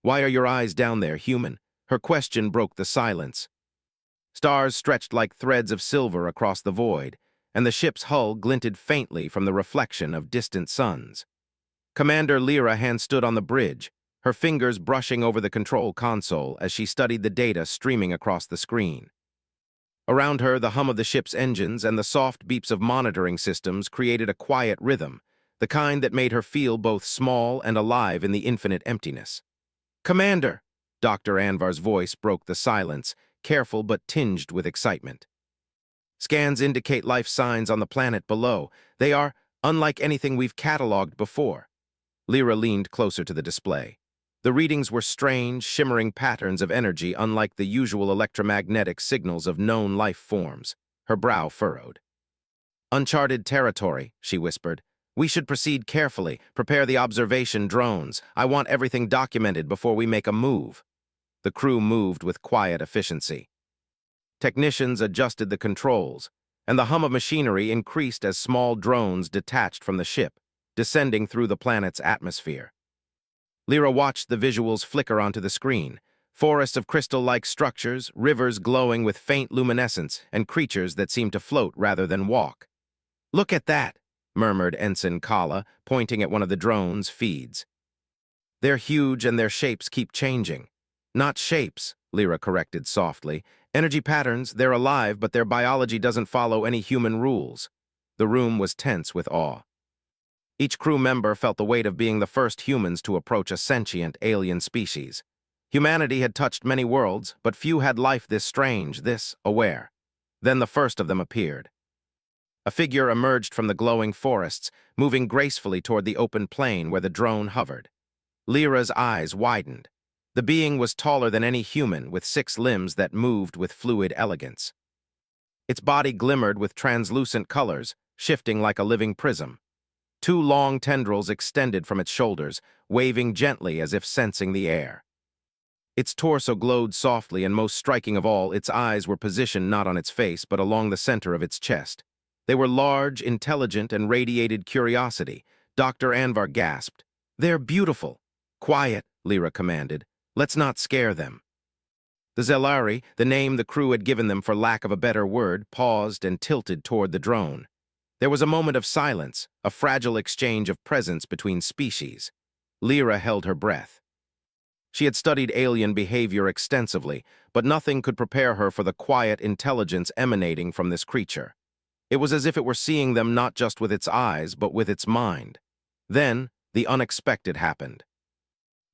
Why are your eyes down there, human? Her question broke the silence. Stars stretched like threads of silver across the void, and the ship's hull glinted faintly from the reflection of distant suns. Commander Lyra hand stood on the bridge, her fingers brushing over the control console as she studied the data streaming across the screen. Around her, the hum of the ship's engines and the soft beeps of monitoring systems created a quiet rhythm, the kind that made her feel both small and alive in the infinite emptiness. "Commander!" Dr. Anvar's voice broke the silence, careful but tinged with excitement. "Scans indicate life signs on the planet below. They are unlike anything we've cataloged before." Lyra leaned closer to the display. The readings were strange, shimmering patterns of energy unlike the usual electromagnetic signals of known life forms. Her brow furrowed. "Uncharted territory," she whispered. "We should proceed carefully, prepare the observation drones. I want everything documented before we make a move." The crew moved with quiet efficiency. Technicians adjusted the controls, and the hum of machinery increased as small drones detached from the ship, descending through the planet's atmosphere. Lyra watched the visuals flicker onto the screen, forests of crystal-like structures, rivers glowing with faint luminescence, and creatures that seemed to float rather than walk. "Look at that," murmured Ensign Kala, pointing at one of the drone's feeds. "They're huge and their shapes keep changing." "Not shapes," Lyra corrected softly. "Energy patterns, they're alive, but their biology doesn't follow any human rules." The room was tense with awe. Each crew member felt the weight of being the first humans to approach a sentient alien species. Humanity had touched many worlds, but few had life this strange, this aware. Then the first of them appeared. A figure emerged from the glowing forests, moving gracefully toward the open plain where the drone hovered. Lyra's eyes widened. The being was taller than any human, with 6 limbs that moved with fluid elegance. Its body glimmered with translucent colors, shifting like a living prism. 2 long tendrils extended from its shoulders, waving gently as if sensing the air. Its torso glowed softly, and most striking of all, its eyes were positioned not on its face, but along the center of its chest. They were large, intelligent, and radiated curiosity. Dr. Anvar gasped. "They're beautiful." "Quiet," Lyra commanded. "Let's not scare them." The Zelari, the name the crew had given them for lack of a better word, paused and tilted toward the drone. There was a moment of silence, a fragile exchange of presence between species. Lyra held her breath. She had studied alien behavior extensively, but nothing could prepare her for the quiet intelligence emanating from this creature. It was as if it were seeing them not just with its eyes, but with its mind. Then, the unexpected happened.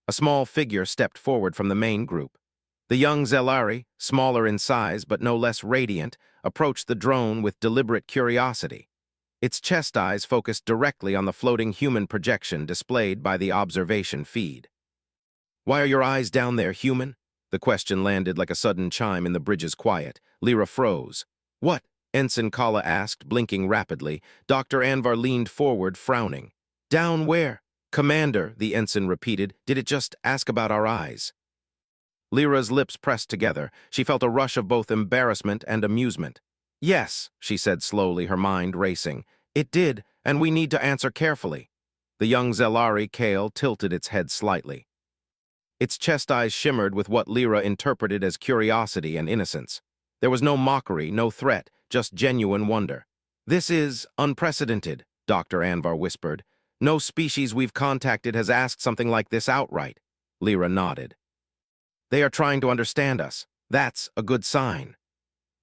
A small figure stepped forward from the main group. The young Zelari, smaller in size but no less radiant, approached the drone with deliberate curiosity. Its chest eyes focused directly on the floating human projection displayed by the observation feed. "Why are your eyes down there, human?" The question landed like a sudden chime in the bridge's quiet. Lyra froze. "What?" Ensign Kala asked, blinking rapidly. Dr. Anvar leaned forward, frowning. "Down where?" "Commander," the ensign repeated. "Did it just ask about our eyes?" Lyra's lips pressed together. She felt a rush of both embarrassment and amusement. "Yes," she said slowly, her mind racing. "It did, and we need to answer carefully." The young Zelari Kale tilted its head slightly. Its chest eyes shimmered with what Lyra interpreted as curiosity and innocence. There was no mockery, no threat, just genuine wonder. "This is unprecedented," Dr. Anvar whispered. "No species we've contacted has asked something like this outright." Lyra nodded. "They are trying to understand us. That's a good sign."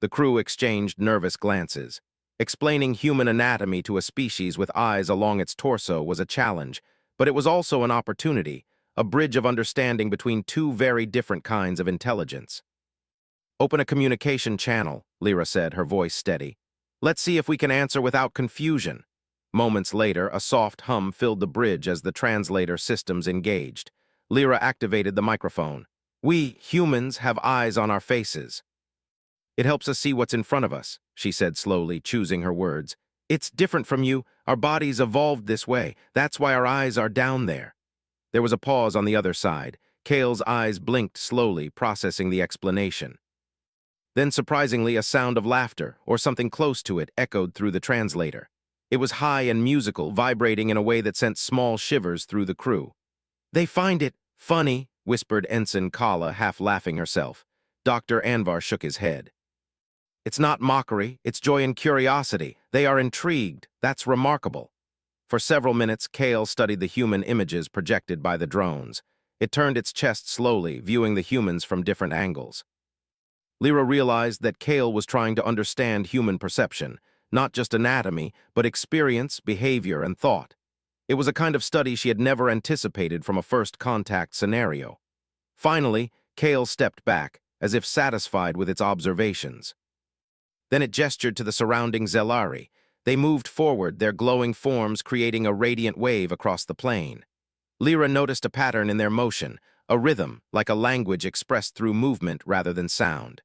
The crew exchanged nervous glances. Explaining human anatomy to a species with eyes along its torso was a challenge, but it was also an opportunity, a bridge of understanding between 2 very different kinds of intelligence. "Open a communication channel," Lyra said, her voice steady. "Let's see if we can answer without confusion." Moments later, a soft hum filled the bridge as the translator systems engaged. Lyra activated the microphone. "We, humans, have eyes on our faces. It helps us see what's in front of us," she said slowly, choosing her words. "It's different from you. Our bodies evolved this way. That's why our eyes are down there." There was a pause on the other side. Kale's eyes blinked slowly, processing the explanation. Then, surprisingly, a sound of laughter, or something close to it, echoed through the translator. It was high and musical, vibrating in a way that sent small shivers through the crew. "They find it funny," whispered Ensign Kala, half laughing herself. Dr. Anvar shook his head. It's not mockery, it's joy and curiosity. They are intrigued. That's remarkable. For several minutes, Kale studied the human images projected by the drones. It turned its chest slowly, viewing the humans from different angles. Lyra realized that Kale was trying to understand human perception, not just anatomy, but experience, behavior, and thought. It was a kind of study she had never anticipated from a first contact scenario. Finally, Kale stepped back, as if satisfied with its observations. Then it gestured to the surrounding Zelari. They moved forward, their glowing forms creating a radiant wave across the plain. Lyra noticed a pattern in their motion, a rhythm, like a language expressed through movement rather than sound.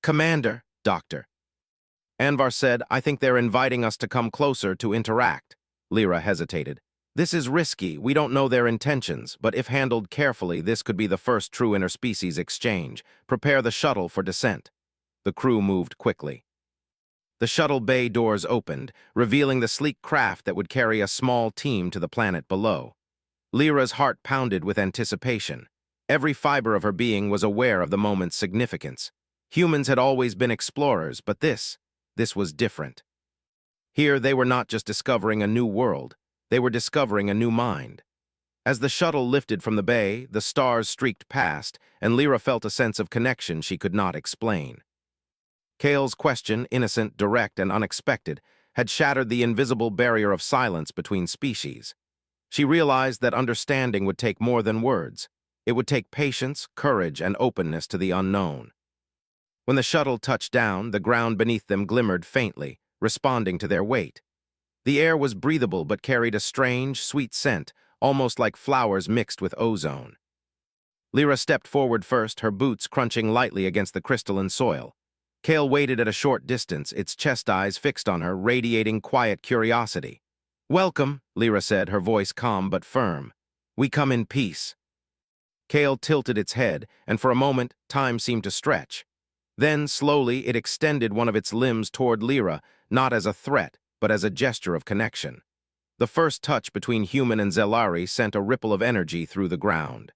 "Commander, Doctor." Anvar said, "I think they're inviting us to come closer to interact." Lyra hesitated. "This is risky. We don't know their intentions, but if handled carefully, this could be the first true interspecies exchange. Prepare the shuttle for descent." The crew moved quickly. The shuttle bay doors opened, revealing the sleek craft that would carry a small team to the planet below. Lyra's heart pounded with anticipation. Every fiber of her being was aware of the moment's significance. Humans had always been explorers, but this was different. Here they were not just discovering a new world, they were discovering a new mind. As the shuttle lifted from the bay, the stars streaked past, and Lyra felt a sense of connection she could not explain. Kale's question, innocent, direct, and unexpected, had shattered the invisible barrier of silence between species. She realized that understanding would take more than words. It would take patience, courage, and openness to the unknown. When the shuttle touched down, the ground beneath them glimmered faintly, responding to their weight. The air was breathable but carried a strange, sweet scent, almost like flowers mixed with ozone. Lyra stepped forward first, her boots crunching lightly against the crystalline soil. Kale waited at a short distance, its chest eyes fixed on her, radiating quiet curiosity. "Welcome," Lyra said, her voice calm but firm. "We come in peace." Kale tilted its head, and for a moment, time seemed to stretch. Then, slowly, it extended one of its limbs toward Lyra, not as a threat, but as a gesture of connection. The first touch between human and Zelari sent a ripple of energy through the ground.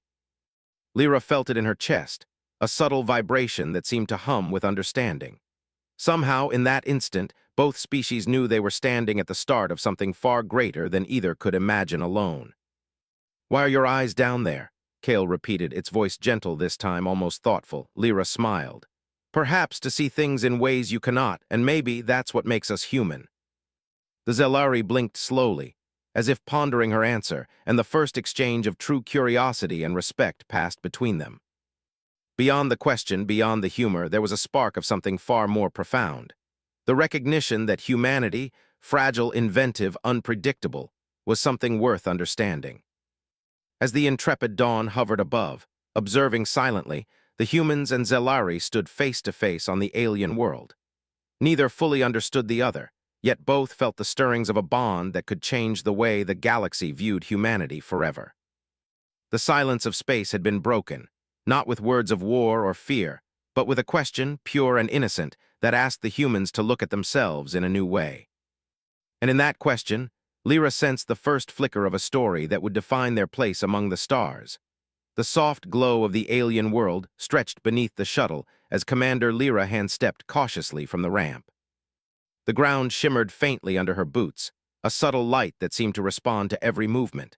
Lyra felt it in her chest, a subtle vibration that seemed to hum with understanding. Somehow, in that instant, both species knew they were standing at the start of something far greater than either could imagine alone. "Why are your eyes down there?" Kale repeated, its voice gentle this time, almost thoughtful. Lyra smiled. "Perhaps to see things in ways you cannot, and maybe that's what makes us human." The Zelari blinked slowly, as if pondering her answer, and the first exchange of true curiosity and respect passed between them. Beyond the question, beyond the humor, there was a spark of something far more profound. The recognition that humanity, fragile, inventive, unpredictable, was something worth understanding. As the intrepid Dawn hovered above, observing silently, the humans and Zelari stood face to face on the alien world. Neither fully understood the other, yet both felt the stirrings of a bond that could change the way the galaxy viewed humanity forever. The silence of space had been broken, not with words of war or fear, but with a question, pure and innocent, that asked the humans to look at themselves in a new way. And in that question, Lyra sensed the first flicker of a story that would define their place among the stars. The soft glow of the alien world stretched beneath the shuttle as Commander Lyra hand-stepped cautiously from the ramp. The ground shimmered faintly under her boots, a subtle light that seemed to respond to every movement.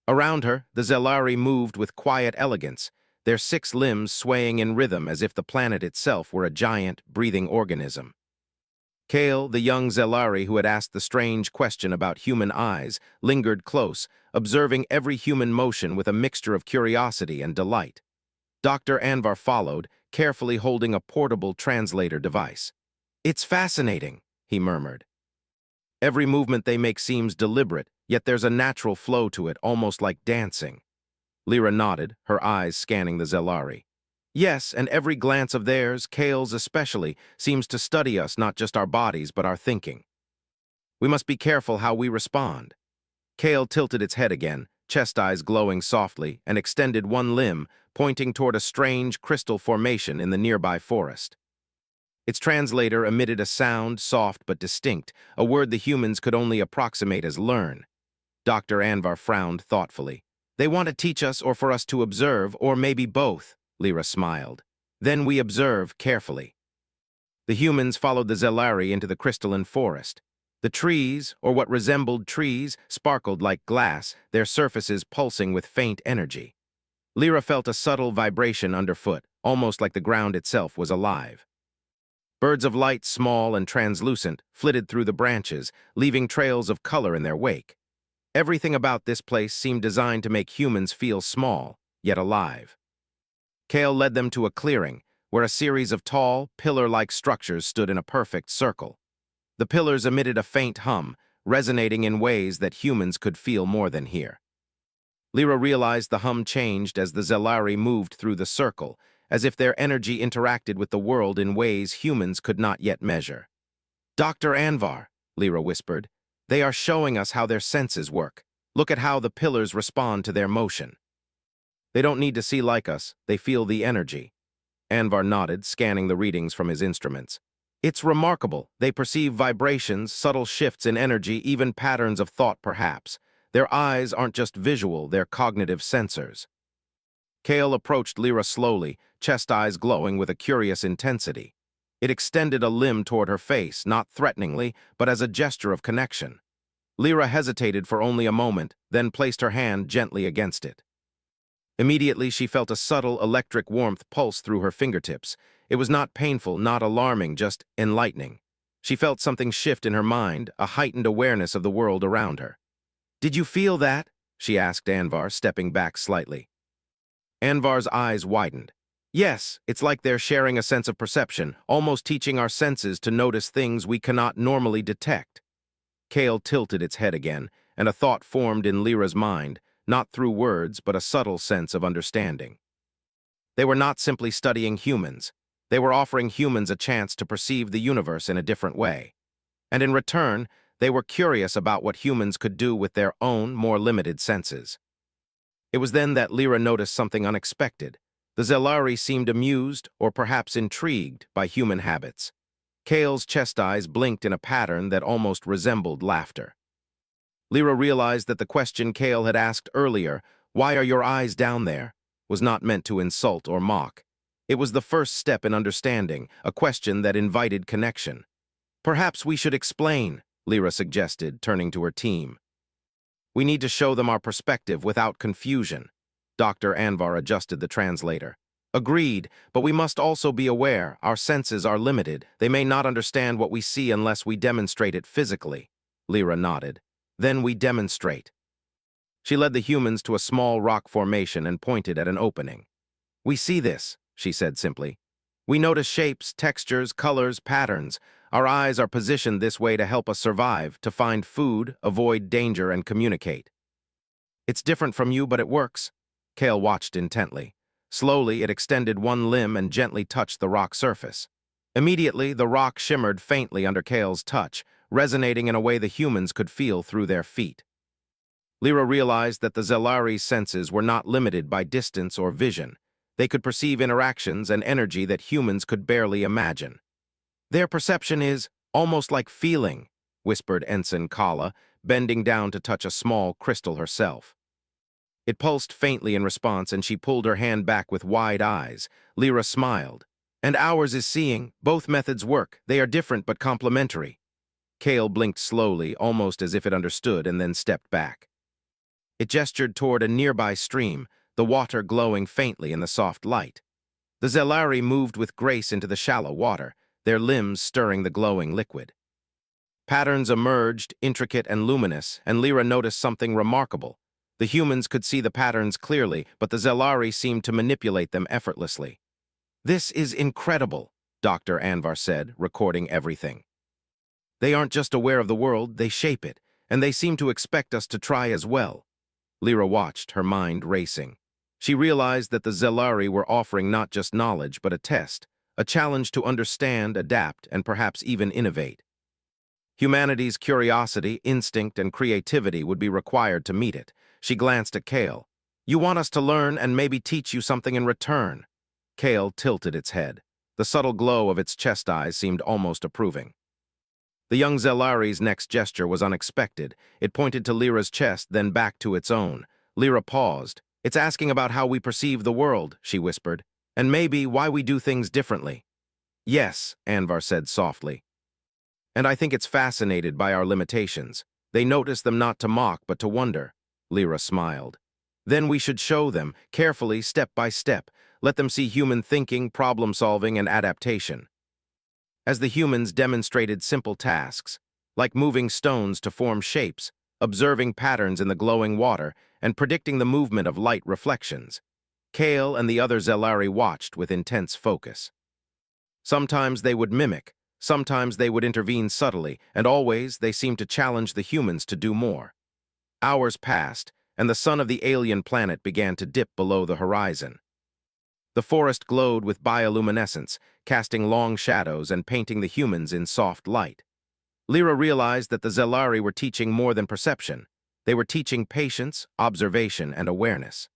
Around her, the Zelari moved with quiet elegance, their 6 limbs swaying in rhythm as if the planet itself were a giant, breathing organism. Kale, the young Zelari who had asked the strange question about human eyes, lingered close, observing every human motion with a mixture of curiosity and delight. Dr. Anvar followed, carefully holding a portable translator device. "It's fascinating," he murmured. "Every movement they make seems deliberate, yet there's a natural flow to it, almost like dancing." Lyra nodded, her eyes scanning the Zelari. "Yes, and every glance of theirs, Kale's especially, seems to study us, not just our bodies, but our thinking. We must be careful how we respond." Kale tilted its head again, chest eyes glowing softly, and extended one limb, pointing toward a strange crystal formation in the nearby forest. Its translator emitted a sound, soft but distinct, a word the humans could only approximate as learn. Dr. Anvar frowned thoughtfully. They want to teach us or for us to observe, or maybe both, Lyra smiled. Then we observe carefully. The humans followed the Zelari into the crystalline forest. The trees, or what resembled trees, sparkled like glass, their surfaces pulsing with faint energy. Lyra felt a subtle vibration underfoot, almost like the ground itself was alive. Birds of light, small and translucent, flitted through the branches, leaving trails of color in their wake. Everything about this place seemed designed to make humans feel small, yet alive. Kale led them to a clearing, where a series of tall, pillar-like structures stood in a perfect circle. The pillars emitted a faint hum, resonating in ways that humans could feel more than hear. Lyra realized the hum changed as the Zelari moved through the circle, as if their energy interacted with the world in ways humans could not yet measure. "Dr. Anvar," Lyra whispered, "they are showing us how their senses work. Look at how the pillars respond to their motion." "They don't need to see like us, they feel the energy." Anvar nodded, scanning the readings from his instruments. "It's remarkable. They perceive vibrations, subtle shifts in energy, even patterns of thought perhaps. Their eyes aren't just visual, they're cognitive sensors." Kale approached Lyra slowly, chest eyes glowing with a curious intensity. It extended a limb toward her face, not threateningly, but as a gesture of connection. Lyra hesitated for only a moment, then placed her hand gently against it. Immediately, she felt a subtle electric warmth pulse through her fingertips. It was not painful, not alarming, just enlightening. She felt something shift in her mind, a heightened awareness of the world around her. "Did you feel that?" she asked Anvar, stepping back slightly. Anvar's eyes widened. "Yes, it's like they're sharing a sense of perception, almost teaching our senses to notice things we cannot normally detect." Kale tilted its head again, and a thought formed in Lyra's mind, not through words, but a subtle sense of understanding. They were not simply studying humans. They were offering humans a chance to perceive the universe in a different way. And in return, they were curious about what humans could do with their own, more limited senses. It was then that Lyra noticed something unexpected. The Zelari seemed amused, or perhaps intrigued, by human habits. Kale's chest eyes blinked in a pattern that almost resembled laughter. Lyra realized that the question Kale had asked earlier, "Why are your eyes down there?" was not meant to insult or mock. It was the first step in understanding, a question that invited connection. "Perhaps we should explain," Lyra suggested, turning to her team. "We need to show them our perspective without confusion." Dr. Anvar adjusted the translator. "Agreed, but we must also be aware our senses are limited. They may not understand what we see unless we demonstrate it physically." Lyra nodded. "Then we demonstrate." She led the humans to a small rock formation and pointed at an opening. "We see this," she said simply. "We notice shapes, textures, colors, patterns. Our eyes are positioned this way to help us survive, to find food, avoid danger, and communicate." "It's different from you, but it works." Kale watched intently. Slowly, it extended one limb and gently touched the rock surface. Immediately, the rock shimmered faintly under Kale's touch, resonating in a way the humans could feel through their feet. Lyra realized that the Zelari's senses were not limited by distance or vision. They could perceive interactions and energy that humans could barely imagine. "Their perception is almost like feeling," whispered Ensign Kala, bending down to touch a small crystal herself. It pulsed faintly in response, and she pulled her hand back with wide eyes. Lyra smiled. "And ours is seeing. Both methods work. They are different but complementary." Kale blinked slowly, almost as if it understood, and then stepped back. It gestured toward a nearby stream, the water glowing faintly in the soft light. The Zelari moved with grace into the shallow water, their limbs stirring the glowing liquid. Patterns emerged, intricate and luminous, and Lyra noticed something remarkable. The humans could see the patterns clearly, but the Zelari seemed to manipulate them effortlessly. "This is incredible," Dr. Anvar said, recording everything. "They aren't just aware of the world, they shape it, and they seem to expect us to try as well." Lyra watched, her mind racing. She realized that the Zelari were offering not just knowledge, but a test, a challenge to understand, adapt, and perhaps even innovate. Humanity's curiosity, instinct, and creativity would be required to meet it. She glanced at Kale. "You want us to learn and maybe teach you something in return." Kale tilted its head. The subtle glow of its chest eyes seemed almost approving. The young Zelari's next gesture was unexpected. It pointed to Lyra's chest, then back to its own. Lyra paused. "It's asking about how we perceive the world," she whispered, "and maybe why we do things differently." "Yes," Anvar said softly. "And I think it's fascinated by our limitations. They notice them not to mock, but to wonder." Lyra smiled. "Then we should show them, carefully, step by step. Let them see human thinking, problem-solving, and adaptation." As the humans demonstrated simple tasks, like moving stones to form shapes, observing patterns in the glowing water, and predicting the movement of light reflections, Kale and the other Zelari watched with intense focus. Sometimes they would mimic, sometimes they would intervene subtly, and always they seemed to challenge the humans to do more. Hours passed, and the sun of the alien planet began to dip below the horizon. The forest glowed with bioluminescence, casting long shadows and painting the humans in soft light. Lyra realized that the Zelari were teaching more than perception. They were teaching patience, observation, and awareness.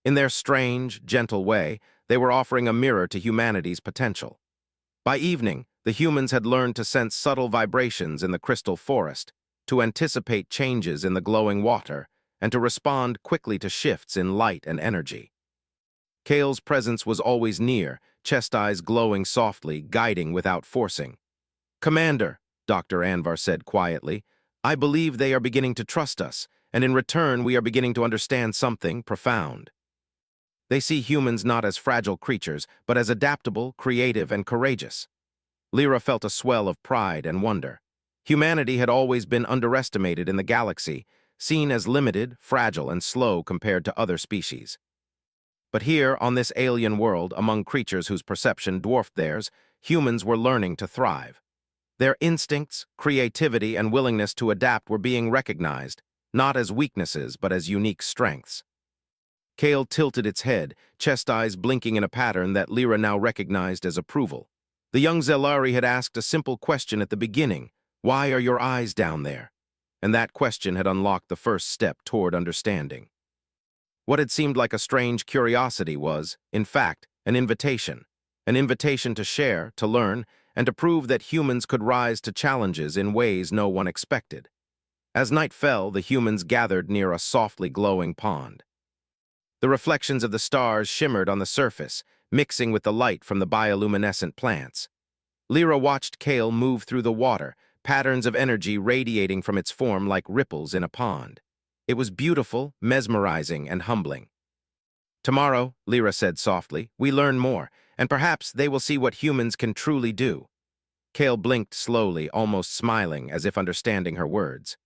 In their strange, gentle way, they were offering a mirror to humanity's potential. By evening, the humans had learned to sense subtle vibrations in the crystal forest, to anticipate changes in the glowing water, and to respond quickly to shifts in light and energy. Kale's presence was always near, chest eyes glowing softly, guiding without forcing. "Commander," Dr. Anvar said quietly, "I believe they are beginning to trust us, and in return we are beginning to understand something profound. They see humans not as fragile creatures, but as adaptable, creative, and courageous." Lyra felt a swell of pride and wonder. Humanity had always been underestimated in the galaxy, seen as limited, fragile, and slow compared to other species. But here, on this alien world, among creatures whose perception dwarfed theirs, humans were learning to thrive. Their instincts, creativity, and willingness to adapt were being recognized, not as weaknesses, but as unique strengths. Kale tilted its head, chest eyes blinking in a pattern that Lyra now recognized as approval. The young Zelari had asked a simple question at the beginning: "Why are your eyes down there?" And that question had unlocked the first step toward understanding. What had seemed like a strange curiosity was, in fact, an invitation to share, to learn, and to prove that humans could rise to challenges in ways no one expected. As night fell, the humans gathered near a softly glowing pond. The reflections of the stars shimmered on the surface, mixing with the light from the bioluminescent plants. Lyra watched Kale move through the water, patterns of energy radiating from its form like ripples in a pond. It was beautiful, mesmerizing, and humbling. "Tomorrow," Lyra said softly, "we learn more, and perhaps they will see what humans can truly do." Kale blinked slowly, almost smiling, as if understanding her words.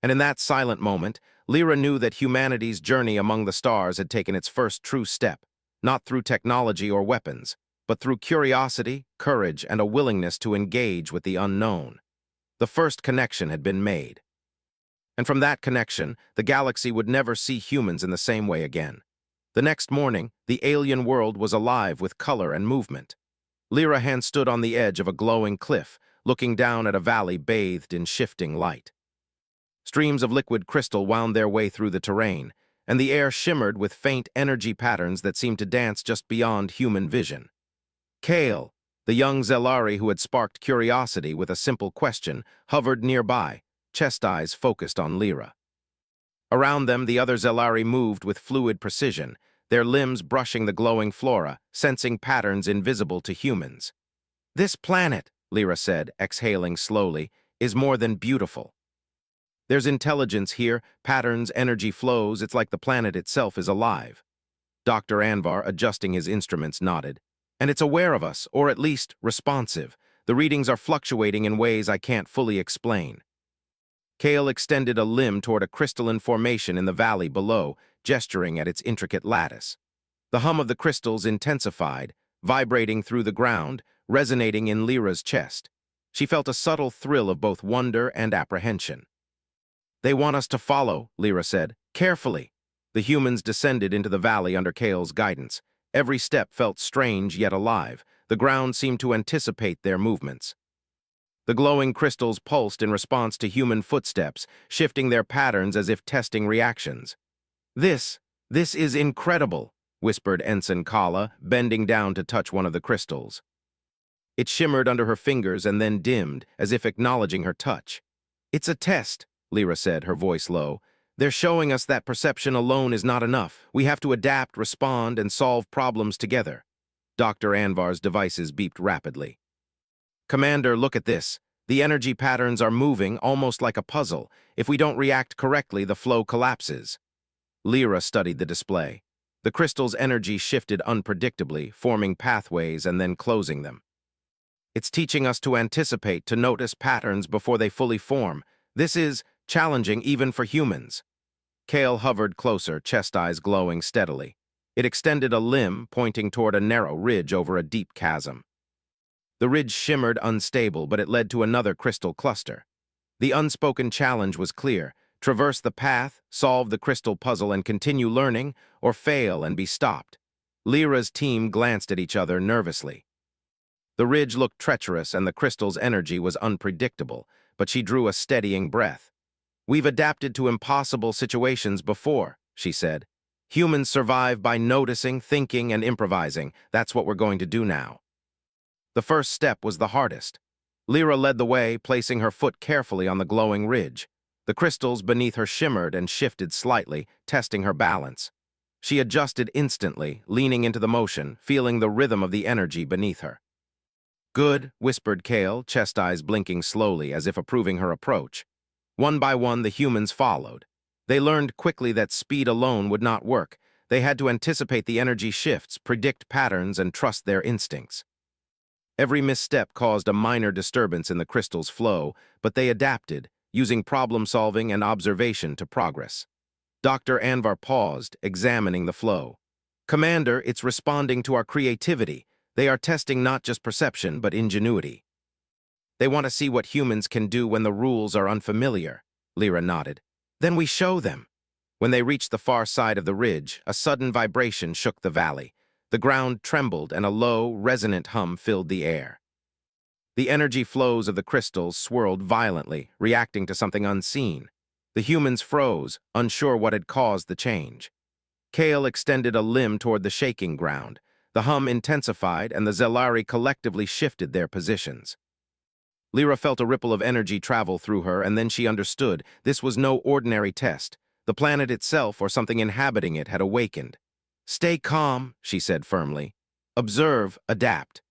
And in that silent moment, Lyra knew that humanity's journey among the stars had taken its first true step, not through technology or weapons, but through curiosity, courage, and a willingness to engage with the unknown. The first connection had been made. And from that connection, the galaxy would never see humans in the same way again. The next morning, the alien world was alive with color and movement. Lyra stood on the edge of a glowing cliff, looking down at a valley bathed in shifting light. Streams of liquid crystal wound their way through the terrain, and the air shimmered with faint energy patterns that seemed to dance just beyond human vision. Kale, the young Zelari who had sparked curiosity with a simple question, hovered nearby, chest eyes focused on Lyra. Around them, the other Zelari moved with fluid precision, their limbs brushing the glowing flora, sensing patterns invisible to humans. "This planet," Lyra said, exhaling slowly, "is more than beautiful. There's intelligence here, patterns, energy flows. It's like the planet itself is alive." Dr. Anvar, adjusting his instruments, nodded. "And it's aware of us, or at least responsive. The readings are fluctuating in ways I can't fully explain." Kale extended a limb toward a crystalline formation in the valley below, gesturing at its intricate lattice. The hum of the crystals intensified, vibrating through the ground, resonating in Lyra's chest. She felt a subtle thrill of both wonder and apprehension. "They want us to follow," Lyra said. "Carefully." The humans descended into the valley under Kale's guidance. Every step felt strange yet alive. The ground seemed to anticipate their movements. The glowing crystals pulsed in response to human footsteps, shifting their patterns as if testing reactions. This is incredible," whispered Ensign Kala, bending down to touch one of the crystals. It shimmered under her fingers and then dimmed, as if acknowledging her touch. "It's a test," Lyra said, her voice low. They're showing us that perception alone is not enough. We have to adapt, respond, and solve problems together. Dr. Anvar's devices beeped rapidly. Commander, look at this. The energy patterns are moving almost like a puzzle. If we don't react correctly, the flow collapses. Lyra studied the display. The crystal's energy shifted unpredictably, forming pathways and then closing them. It's teaching us to anticipate, to notice patterns before they fully form. This is challenging even for humans. Kale hovered closer, chest eyes glowing steadily. It extended a limb, pointing toward a narrow ridge over a deep chasm. The ridge shimmered unstable, but it led to another crystal cluster. The unspoken challenge was clear. Traverse the path, solve the crystal puzzle, and continue learning, or fail and be stopped. Lyra's team glanced at each other nervously. The ridge looked treacherous and the crystal's energy was unpredictable, but she drew a steadying breath. We've adapted to impossible situations before, she said. Humans survive by noticing, thinking, and improvising. That's what we're going to do now. The first step was the hardest. Lyra led the way, placing her foot carefully on the glowing ridge. The crystals beneath her shimmered and shifted slightly, testing her balance. She adjusted instantly, leaning into the motion, feeling the rhythm of the energy beneath her. Good, whispered Kale, chest eyes blinking slowly as if approving her approach. One by one, the humans followed. They learned quickly that speed alone would not work. They had to anticipate the energy shifts, predict patterns, and trust their instincts. Every misstep caused a minor disturbance in the crystal's flow, but they adapted, using problem-solving and observation to progress. Dr. Anvar paused, examining the flow. Commander, it's responding to our creativity. They are testing not just perception, but ingenuity. They want to see what humans can do when the rules are unfamiliar. Lyra nodded. Then we show them. When they reached the far side of the ridge, a sudden vibration shook the valley. The ground trembled and a low, resonant hum filled the air. The energy flows of the crystals swirled violently, reacting to something unseen. The humans froze, unsure what had caused the change. Kale extended a limb toward the shaking ground. The hum intensified, and the Zelari collectively shifted their positions. Lyra felt a ripple of energy travel through her, and then she understood this was no ordinary test. The planet itself, or something inhabiting it, had awakened. Stay calm, she said firmly. Observe, adapt.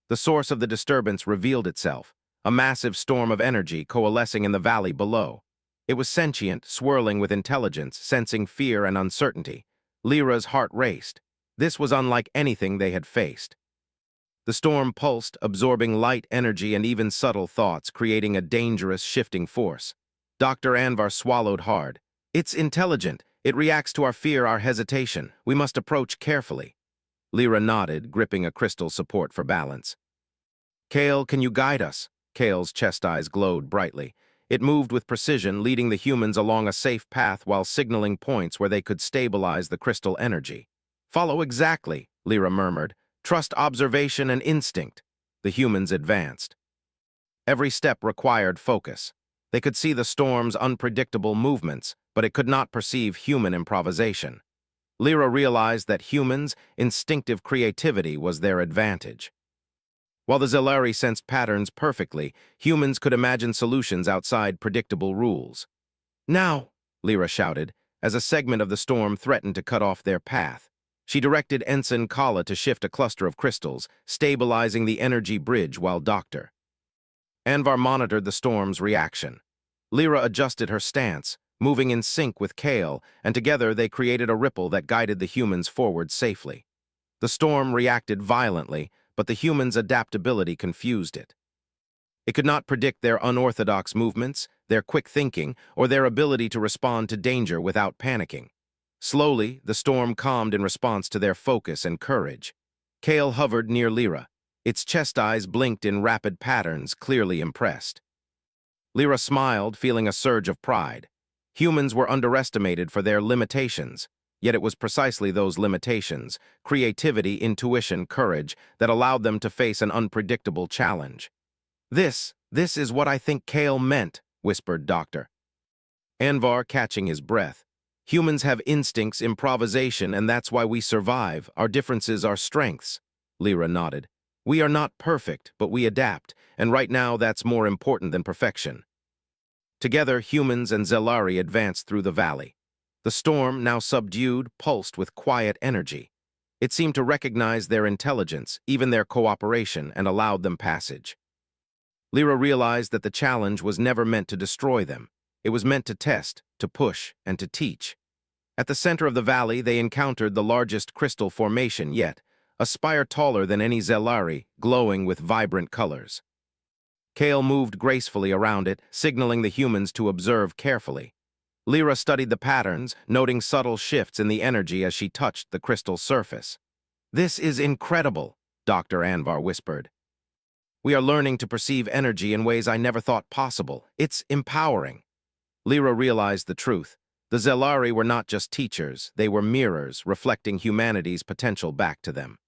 The source of the disturbance revealed itself, a massive storm of energy coalescing in the valley below. It was sentient, swirling with intelligence, sensing fear and uncertainty. Lyra's heart raced. This was unlike anything they had faced. The storm pulsed, absorbing light, energy, and even subtle thoughts, creating a dangerous, shifting force. Dr. Anvar swallowed hard. It's intelligent. It reacts to our fear, our hesitation. We must approach carefully. Lyra nodded, gripping a crystal support for balance. Kale, can you guide us? Kale's chest eyes glowed brightly. It moved with precision, leading the humans along a safe path while signaling points where they could stabilize the crystal energy. Follow exactly, Lyra murmured. Trust observation and instinct. The humans advanced. Every step required focus. They could see the storm's unpredictable movements, but it could not perceive human improvisation. Lyra realized that humans' instinctive creativity was their advantage. While the Zelari sensed patterns perfectly, humans could imagine solutions outside predictable rules. Now, Lyra shouted, as a segment of the storm threatened to cut off their path. She directed Ensign Kala to shift a cluster of crystals, stabilizing the energy bridge while Dr. Anvar monitored the storm's reaction. Lyra adjusted her stance, moving in sync with Kale, and together they created a ripple that guided the humans forward safely. The storm reacted violently, but the humans' adaptability confused it. It could not predict their unorthodox movements, their quick thinking, or their ability to respond to danger without panicking. Slowly, the storm calmed in response to their focus and courage. Kale hovered near Lyra. Its chest eyes blinked in rapid patterns, clearly impressed. Lyra smiled, feeling a surge of pride. Humans were underestimated for their limitations, yet it was precisely those limitations, creativity, intuition, courage, that allowed them to face an unpredictable challenge. This is what I think Kale meant, whispered Dr. Anvar, catching his breath. Humans have instincts, improvisation, and that's why we survive. Our differences are strengths. Lyra nodded. We are not perfect, but we adapt, and right now that's more important than perfection. Together, humans and Zelari advanced through the valley. The storm, now subdued, pulsed with quiet energy. It seemed to recognize their intelligence, even their cooperation, and allowed them passage. Lyra realized that the challenge was never meant to destroy them. It was meant to test, to push, and to teach. At the center of the valley, they encountered the largest crystal formation yet, a spire taller than any Zelari, glowing with vibrant colors. Kale moved gracefully around it, signaling the humans to observe carefully. Lyra studied the patterns, noting subtle shifts in the energy as she touched the crystal surface. "This is incredible," Dr. Anvar whispered. "We are learning to perceive energy in ways I never thought possible. It's empowering." Lyra realized the truth. The Zelari were not just teachers, they were mirrors, reflecting humanity's potential back to them.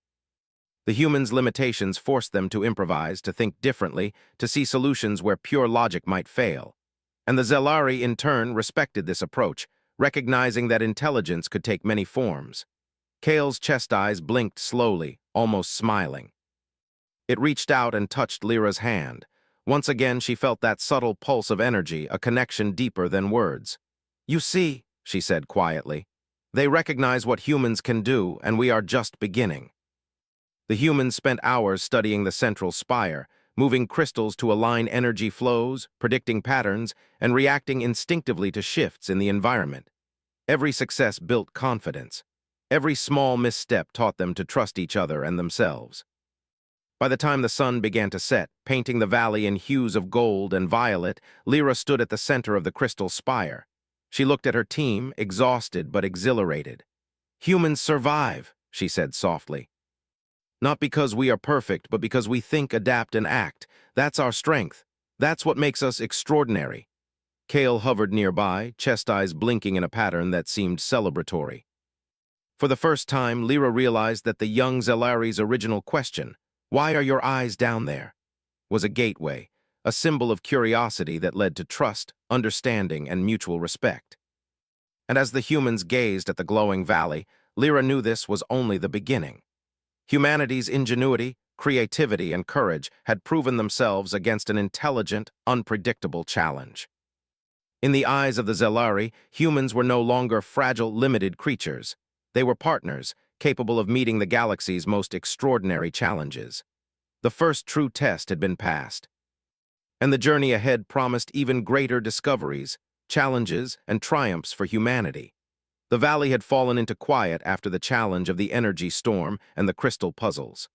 The humans' limitations forced them to improvise, to think differently, to see solutions where pure logic might fail. And the Zelari, in turn, respected this approach, recognizing that intelligence could take many forms. Kale's chest eyes blinked slowly, almost smiling. It reached out and touched Lyra's hand. Once again, she felt that subtle pulse of energy, a connection deeper than words. "You see," she said quietly, "they recognize what humans can do, and we are just beginning." The humans spent hours studying the central spire, moving crystals to align energy flows, predicting patterns, and reacting instinctively to shifts in the environment. Every success built confidence. Every small misstep taught them to trust each other and themselves. By the time the sun began to set, painting the valley in hues of gold and violet, Lyra stood at the center of the crystal spire. She looked at her team, exhausted but exhilarated. "Humans survive," she said softly. "Not because we are perfect, but because we think, adapt, and act. That's our strength. That's what makes us extraordinary." Kale hovered nearby, chest eyes blinking in a pattern that seemed celebratory. For the first time, Lyra realized that the young Zelari's original question, "Why are your eyes down there?" was a gateway, a symbol of curiosity that led to trust, understanding, and mutual respect. And as the humans gazed at the glowing valley, Lyra knew this was only the beginning. Humanity's ingenuity, creativity, and courage had proven themselves against an intelligent, unpredictable challenge. In the eyes of the Zelari, humans were no longer fragile, limited creatures. They were partners, capable of meeting the galaxy's most extraordinary challenges. The first true test had been passed, and the journey ahead promised even greater discoveries, challenges, and triumphs for humanity. The valley had fallen into quiet after the challenge of the energy storm and the crystal puzzles.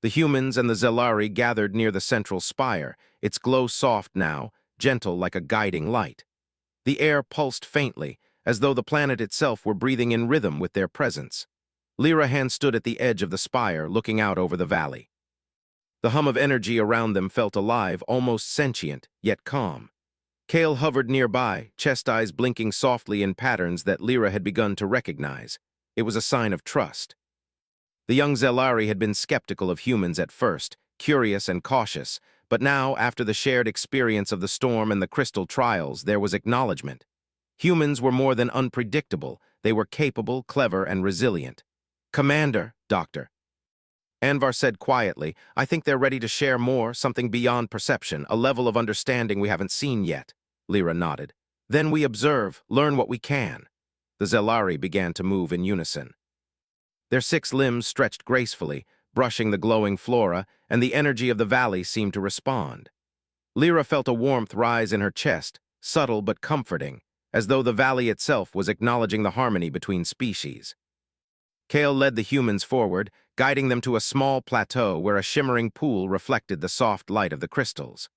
The humans and the Zelari gathered near the central spire, its glow soft now, gentle like a guiding light. The air pulsed faintly, as though the planet itself were breathing in rhythm with their presence. Lyra stood at the edge of the spire, looking out over the valley. The hum of energy around them felt alive, almost sentient, yet calm. Kale hovered nearby, chest eyes blinking softly in patterns that Lyra had begun to recognize. It was a sign of trust. The young Zelari had been skeptical of humans at first, curious and cautious, but now, after the shared experience of the storm and the crystal trials, there was acknowledgement. Humans were more than unpredictable, they were capable, clever, and resilient. "Commander, Doctor," Anvar said quietly, "I think they're ready to share more, something beyond perception, a level of understanding we haven't seen yet." Lyra nodded. "Then we observe, learn what we can." The Zelari began to move in unison. Their 6 limbs stretched gracefully, brushing the glowing flora, and the energy of the valley seemed to respond. Lyra felt a warmth rise in her chest, subtle but comforting, as though the valley itself was acknowledging the harmony between species. Kale led the humans forward, guiding them to a small plateau where a shimmering pool reflected the soft light of the crystals.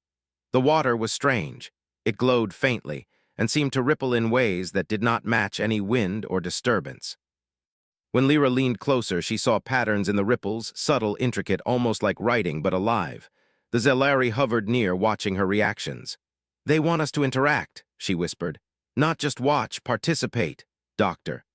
The water was strange. It glowed faintly, and seemed to ripple in ways that did not match any wind or disturbance. When Lyra leaned closer, she saw patterns in the ripples, subtle, intricate, almost like writing, but alive. The Zelari hovered near, watching her reactions. "They want us to interact," she whispered. "Not just watch, participate, Doctor."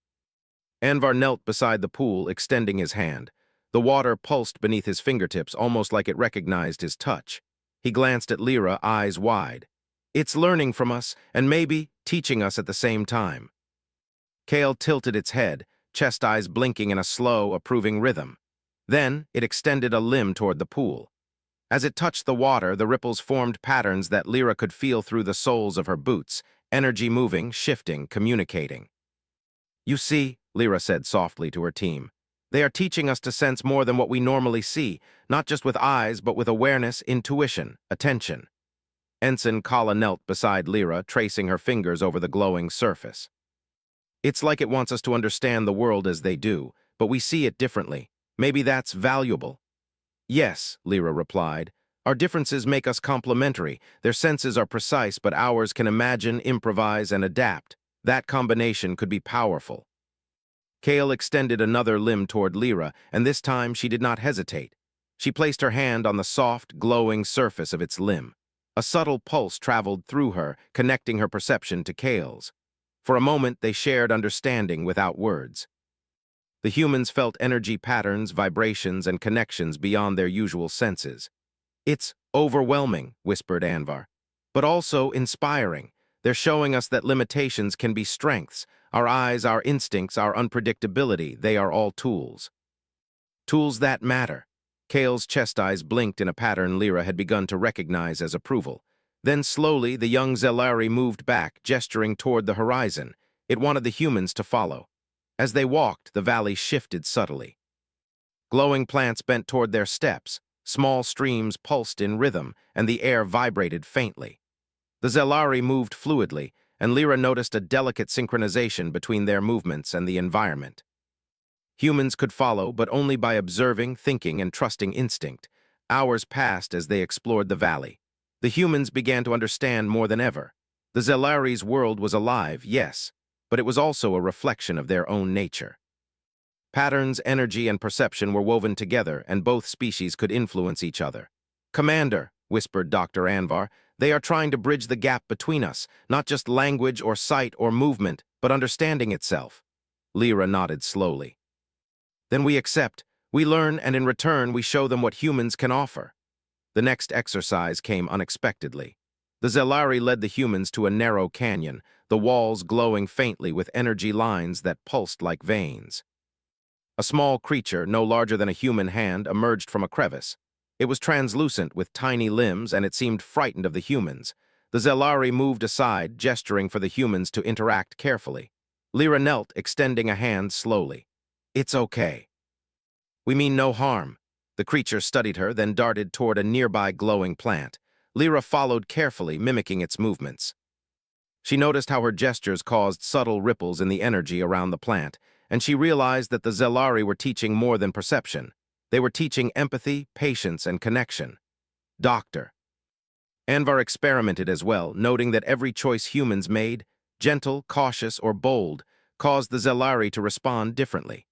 Anvar knelt beside the pool, extending his hand. The water pulsed beneath his fingertips, almost like it recognized his touch. He glanced at Lyra, eyes wide. "It's learning from us, and maybe teaching us at the same time." Kale tilted its head, chest eyes blinking in a slow, approving rhythm. Then it extended a limb toward the pool. As it touched the water, the ripples formed patterns that Lyra could feel through the soles of her boots, energy moving, shifting, communicating. "You see," Lyra said softly to her team, "they are teaching us to sense more than what we normally see, not just with eyes, but with awareness, intuition, attention." Ensign Kala knelt beside Lyra, tracing her fingers over the glowing surface. "It's like it wants us to understand the world as they do, but we see it differently. Maybe that's valuable." "Yes," Lyra replied. "Our differences make us complementary. Their senses are precise, but ours can imagine, improvise, and adapt. That combination could be powerful." Kale extended another limb toward Lyra, and this time she did not hesitate. She placed her hand on the soft, glowing surface of its limb. A subtle pulse traveled through her, connecting her perception to Kale's. For a moment, they shared understanding without words. The humans felt energy patterns, vibrations, and connections beyond their usual senses. "It's overwhelming," whispered Anvar, "but also inspiring. They're showing us that limitations can be strengths. Our eyes, our instincts, our unpredictability, they are all tools. Tools that matter." Kale's chest eyes blinked in a pattern Lyra had begun to recognize as approval. Then slowly, the young Zelari moved back, gesturing toward the horizon. It wanted the humans to follow. As they walked, the valley shifted subtly. Glowing plants bent toward their steps. Small streams pulsed in rhythm, and the air vibrated faintly. The Zelari moved fluidly, and Lyra noticed a delicate synchronization between their movements and the environment. Humans could follow, but only by observing, thinking, and trusting instinct. Hours passed as they explored the valley. The humans began to understand more than ever. The Zelari's world was alive, yes, but it was also a reflection of their own nature. Patterns, energy, and perception were woven together, and both species could influence each other. "Commander," whispered Dr. Anvar, "they are trying to bridge the gap between us, not just language or sight or movement, but understanding itself." Lyra nodded slowly. "Then we accept. We learn, and in return we show them what humans can offer." The next exercise came unexpectedly. The Zelari led the humans to a narrow canyon, the walls glowing faintly with energy lines that pulsed like veins. A small creature, no larger than a human hand, emerged from a crevice. It was translucent with tiny limbs, and it seemed frightened of the humans. The Zelari moved aside, gesturing for the humans to interact carefully. Lyra knelt, extending a hand slowly. "It's okay. We mean no harm." The creature studied her, then darted toward a nearby glowing plant. Lyra followed carefully, mimicking its movements. She noticed how her gestures caused subtle ripples in the energy around the plant, and she realized that the Zelari were teaching more than perception. They were teaching empathy, patience, and connection. "Doctor." Anvar experimented as well, noting that every choice humans made, gentle, cautious, or bold, caused the Zelari to respond differently.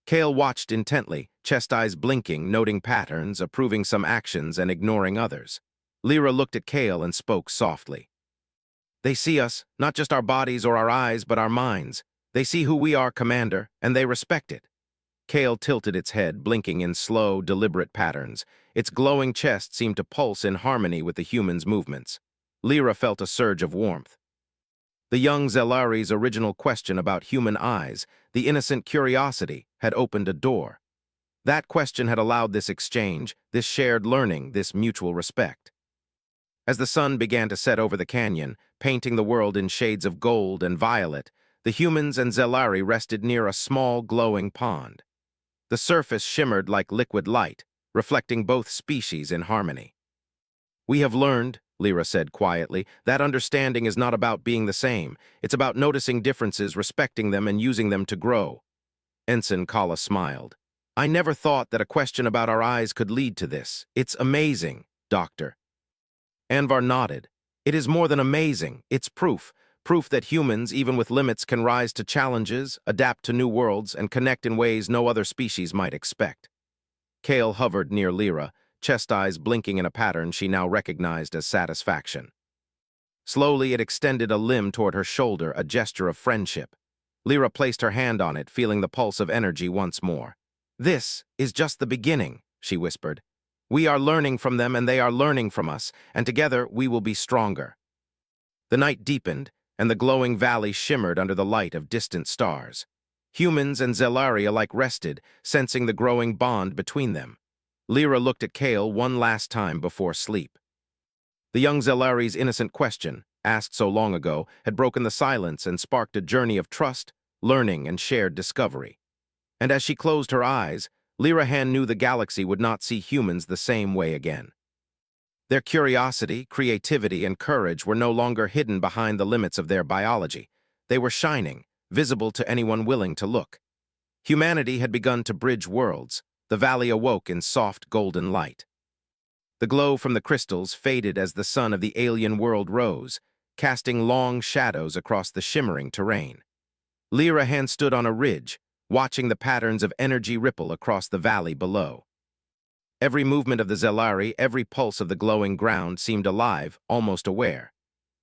Kale watched intently, chest eyes blinking, noting patterns, approving some actions, and ignoring others. Lyra looked at Kale and spoke softly. "They see us, not just our bodies or our eyes, but our minds. They see who we are, Commander, and they respect it." Kale tilted its head, blinking in slow, deliberate patterns. Its glowing chest seemed to pulse in harmony with the human's movements. Lyra felt a surge of warmth. The young Zelari's original question about human eyes, the innocent curiosity, had opened a door. That question had allowed this exchange, this shared learning, this mutual respect. As the sun began to set over the canyon, painting the world in shades of gold and violet, the humans and Zelari rested near a small, glowing pond. The surface shimmered like liquid light, reflecting both species in harmony. "We have learned," Lyra said quietly, "that understanding is not about being the same. It's about noticing differences, respecting them, and using them to grow." Ensign Kala smiled. "I never thought that a question about our eyes could lead to this. It's amazing, Doctor." Anvar nodded. "It is more than amazing. It's proof. Proof that humans, even with limits, can rise to challenges, adapt to new worlds, and connect in ways no other species might expect." Kale hovered near Lyra, chest eyes blinking in a pattern she now recognized as satisfaction. Slowly, it extended a limb toward her shoulder, a gesture of friendship. Lyra placed her hand on it, feeling the pulse of energy once more. "This is just the beginning," she whispered. "We are learning from them, and they are learning from us, and together we will be stronger." The night deepened, and the glowing valley shimmered under the light of distant stars. Humans and Zelari alike rested, sensing the growing bond between them. Lyra looked at Kale one last time before sleep. The young Zelari's innocent question, asked so long ago, had broken the silence and sparked a journey of trust, learning, and shared discovery. And as she closed her eyes, Lyra knew the galaxy would not see humans the same way again. Their curiosity, creativity, and courage were no longer hidden behind the limits of their biology. They were shining, visible to anyone willing to look. Humanity had begun to bridge worlds. The valley awoke in soft golden light. The glow from the crystals faded as the sun of the alien world rose, casting long shadows across the shimmering terrain. Lyra stood on a ridge, watching the patterns of energy ripple across the valley below. Every movement of the Zelari, every pulse of the glowing ground seemed alive, almost aware.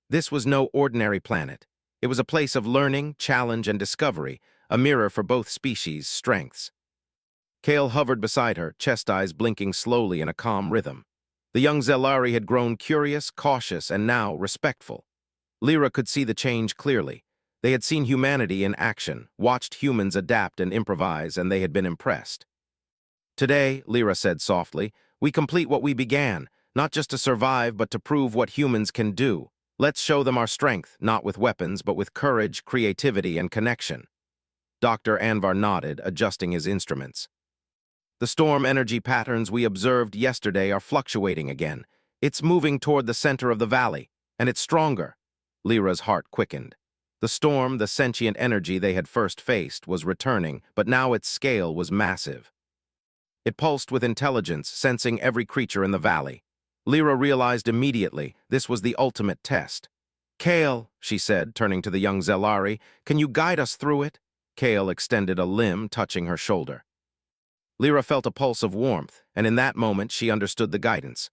This was no ordinary planet. It was a place of learning, challenge, and discovery, a mirror for both species' strengths. Kale hovered beside her, chest eyes blinking slowly in a calm rhythm. The young Zelari had grown curious, cautious, and now respectful. Lyra could see the change clearly. They had seen humanity in action, watched humans adapt and improvise, and they had been impressed. Today, Lyra said softly, we complete what we began, not just to survive, but to prove what humans can do. Let's show them our strength, not with weapons, but with courage, creativity, and connection. Dr. Anvar nodded, adjusting his instruments. The storm energy patterns we observed yesterday are fluctuating again. It's moving toward the center of the valley, and it's stronger. Lyra's heart quickened. The storm, the sentient energy they had first faced, was returning, but now its scale was massive. It pulsed with intelligence, sensing every creature in the valley. Lyra realized immediately this was the ultimate test. Kale, she said, turning to the young Zelari, can you guide us through it? Kale extended a limb, touching her shoulder. Lyra felt a pulse of warmth, and in that moment she understood the guidance.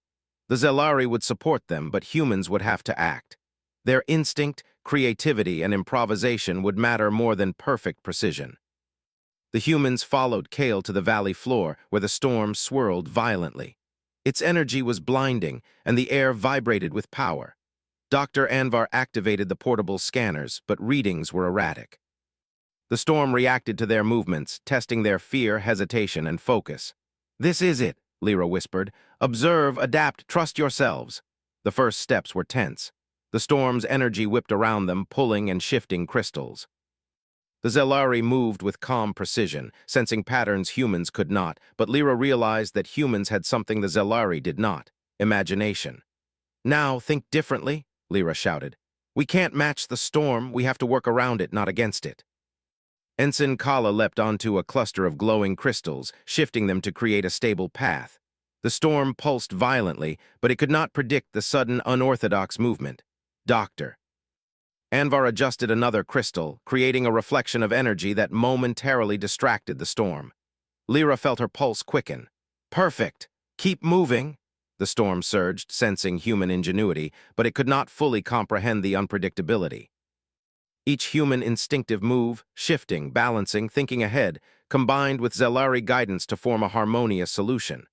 The Zelari would support them, but humans would have to act. Their instinct, creativity, and improvisation would matter more than perfect precision. The humans followed Kale to the valley floor, where the storm swirled violently. Its energy was blinding, and the air vibrated with power. Dr. Anvar activated the portable scanners, but readings were erratic. The storm reacted to their movements, testing their fear, hesitation, and focus. This is it, Lyra whispered. Observe, adapt, trust yourselves. The first steps were tense. The storm's energy whipped around them, pulling and shifting crystals. The Zelari moved with calm precision, sensing patterns humans could not, but Lyra realized that humans had something the Zelari did not: imagination. Now, think differently, Lyra shouted. We can't match the storm, we have to work around it, not against it. Ensign Kala leapt onto a cluster of glowing crystals, shifting them to create a stable path. The storm pulsed violently, but it could not predict the sudden, unorthodox movement. Doctor. Anvar adjusted another crystal, creating a reflection of energy that momentarily distracted the storm. Lyra felt her pulse quicken. Perfect! Keep moving! The storm surged, sensing human ingenuity, but it could not fully comprehend the unpredictability. Each human instinctive move, shifting, balancing, thinking ahead, combined with Zelari guidance to form a harmonious solution.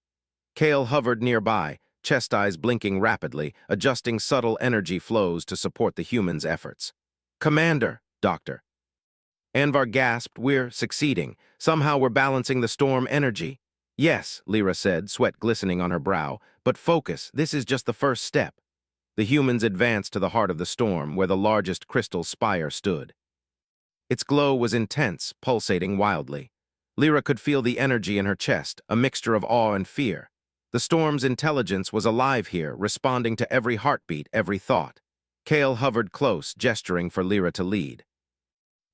Kale hovered nearby, chest eyes blinking rapidly, adjusting subtle energy flows to support the humans' efforts. Commander, Doctor. Anvar gasped, we're succeeding. Somehow we're balancing the storm energy. Yes, Lyra said, sweat glistening on her brow, but focus, this is just the first step. The humans advanced to the heart of the storm, where the largest crystal spire stood. Its glow was intense, pulsating wildly. Lyra could feel the energy in her chest, a mixture of awe and fear. The storm's intelligence was alive here, responding to every heartbeat, every thought. Kale hovered close, gesturing for Lyra to lead.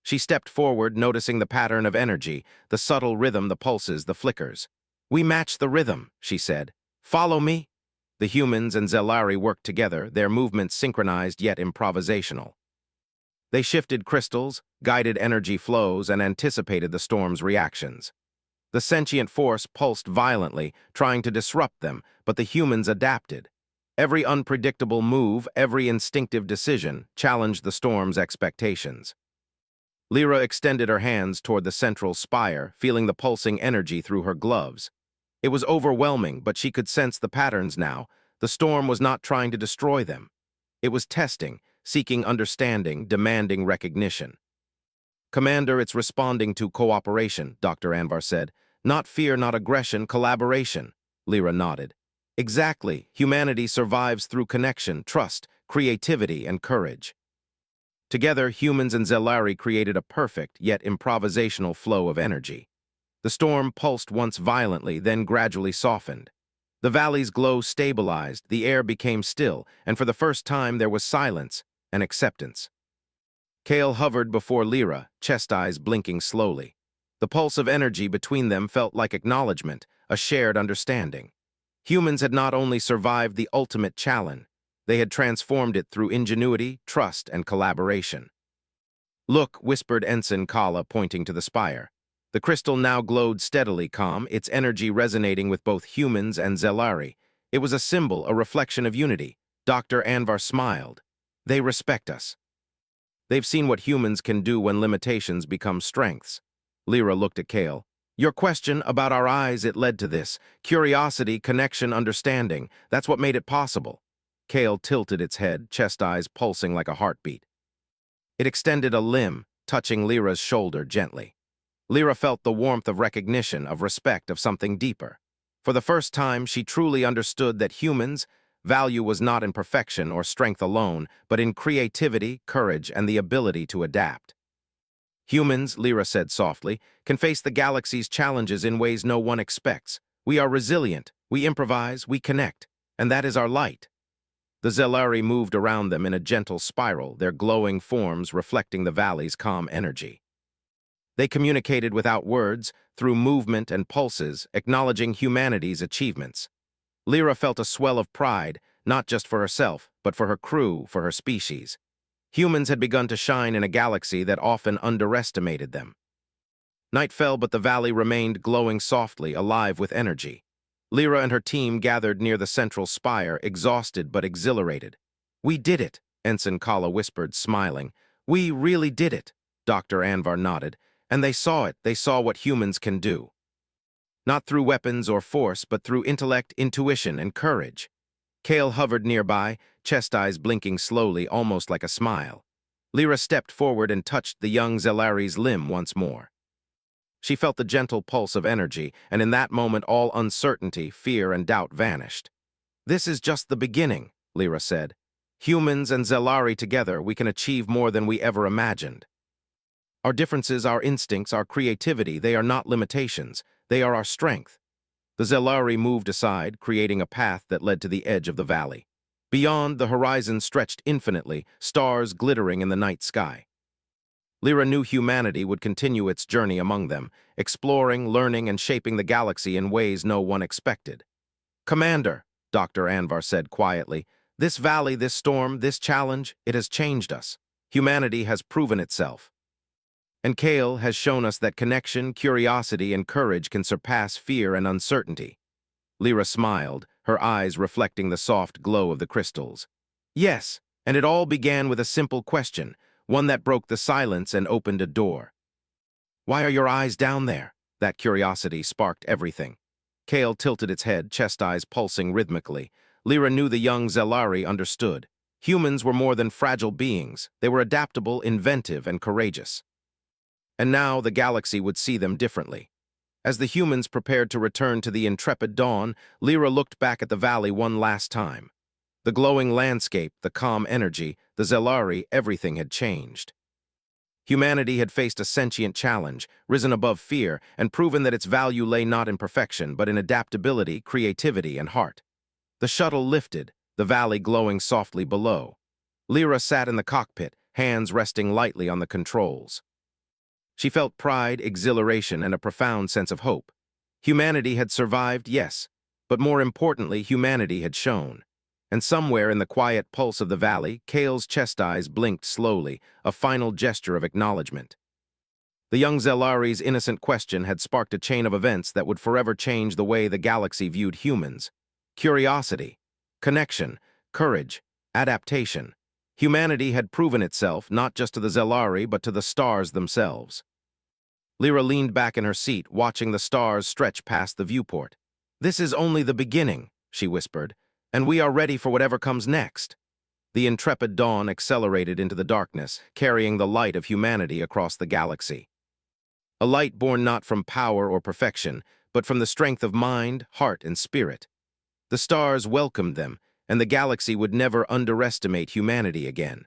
She stepped forward, noticing the pattern of energy, the subtle rhythm, the pulses, the flickers. We match the rhythm, she said. Follow me. The humans and Zelari worked together, their movements synchronized yet improvisational. They shifted crystals, guided energy flows, and anticipated the storm's reactions. The sentient force pulsed violently, trying to disrupt them, but the humans adapted. Every unpredictable move, every instinctive decision challenged the storm's expectations. Lyra extended her hands toward the central spire, feeling the pulsing energy through her gloves. It was overwhelming, but she could sense the patterns now. The storm was not trying to destroy them. It was testing, seeking understanding, demanding recognition. Commander, it's responding to cooperation, Dr. Anvar said. Not fear, not aggression, collaboration. Lyra nodded. Exactly. Humanity survives through connection, trust, creativity, and courage. Together, humans and Zelari created a perfect, yet improvisational flow of energy. The storm pulsed once violently, then gradually softened. The valley's glow stabilized, the air became still, and for the first time there was silence and acceptance. Kale hovered before Lyra, chest eyes blinking slowly. The pulse of energy between them felt like acknowledgement, a shared understanding. Humans had not only survived the ultimate challenge, they had transformed it through ingenuity, trust, and collaboration. Look, whispered Ensign Kala, pointing to the spire. The crystal now glowed steadily calm, its energy resonating with both humans and Zelari. It was a symbol, a reflection of unity. Dr. Anvar smiled. They respect us. They've seen what humans can do when limitations become strengths. Lyra looked at Kale. Your question about our eyes, it led to this. Curiosity, connection, understanding. That's what made it possible. Kale tilted its head, chest eyes pulsing like a heartbeat. It extended a limb, touching Lyra's shoulder gently. Lyra felt the warmth of recognition, of respect, of something deeper. For the first time, she truly understood that humans' value was not in perfection or strength alone, but in creativity, courage, and the ability to adapt. Humans, Lyra said softly, can face the galaxy's challenges in ways no one expects. We are resilient, we improvise, we connect, and that is our light. The Zelari moved around them in a gentle spiral, their glowing forms reflecting the valley's calm energy. They communicated without words, through movement and pulses, acknowledging humanity's achievements. Lyra felt a swell of pride, not just for herself, but for her crew, for her species. Humans had begun to shine in a galaxy that often underestimated them. Night fell, but the valley remained glowing softly, alive with energy. Lyra and her team gathered near the central spire, exhausted but exhilarated. We did it, Ensign Kala whispered, smiling. We really did it, Dr. Anvar nodded. And they saw it, they saw what humans can do. Not through weapons or force, but through intellect, intuition, and courage. Kale hovered nearby, chest eyes blinking slowly, almost like a smile. Lyra stepped forward and touched the young Zelari's limb once more. She felt the gentle pulse of energy, and in that moment all uncertainty, fear, and doubt vanished. This is just the beginning, Lyra said. Humans and Zelari together, we can achieve more than we ever imagined. Our differences, our instincts, our creativity, they are not limitations. They are our strength. The Zelari moved aside, creating a path that led to the edge of the valley. Beyond, the horizon stretched infinitely, stars glittering in the night sky. Lyra knew humanity would continue its journey among them, exploring, learning, and shaping the galaxy in ways no one expected. Commander, Dr. Anvar said quietly, this valley, this storm, this challenge, it has changed us. Humanity has proven itself. And Kale has shown us that connection, curiosity, and courage can surpass fear and uncertainty. Lyra smiled, her eyes reflecting the soft glow of the crystals. Yes, and it all began with a simple question, one that broke the silence and opened a door. Why are your eyes down there? That curiosity sparked everything. Kale tilted its head, chest eyes pulsing rhythmically. Lyra knew the young Zelari understood. Humans were more than fragile beings. They were adaptable, inventive, and courageous. And now the galaxy would see them differently. As the humans prepared to return to the intrepid dawn, Lyra looked back at the valley one last time. The glowing landscape, the calm energy, the Zelari, everything had changed. Humanity had faced a sentient challenge, risen above fear, and proven that its value lay not in perfection, but in adaptability, creativity, and heart. The shuttle lifted, the valley glowing softly below. Lyra sat in the cockpit, hands resting lightly on the controls. She felt pride, exhilaration, and a profound sense of hope. Humanity had survived, yes, but more importantly, humanity had shown. And somewhere in the quiet pulse of the valley, Kale's chest eyes blinked slowly, a final gesture of acknowledgement. The young Zelari's innocent question had sparked a chain of events that would forever change the way the galaxy viewed humans. Curiosity, connection, courage, adaptation. Humanity had proven itself not just to the Zelari, but to the stars themselves. Lyra leaned back in her seat, watching the stars stretch past the viewport. This is only the beginning, she whispered, and we are ready for whatever comes next. The intrepid dawn accelerated into the darkness, carrying the light of humanity across the galaxy. A light born not from power or perfection, but from the strength of mind, heart, and spirit. The stars welcomed them, and the galaxy would never underestimate humanity again.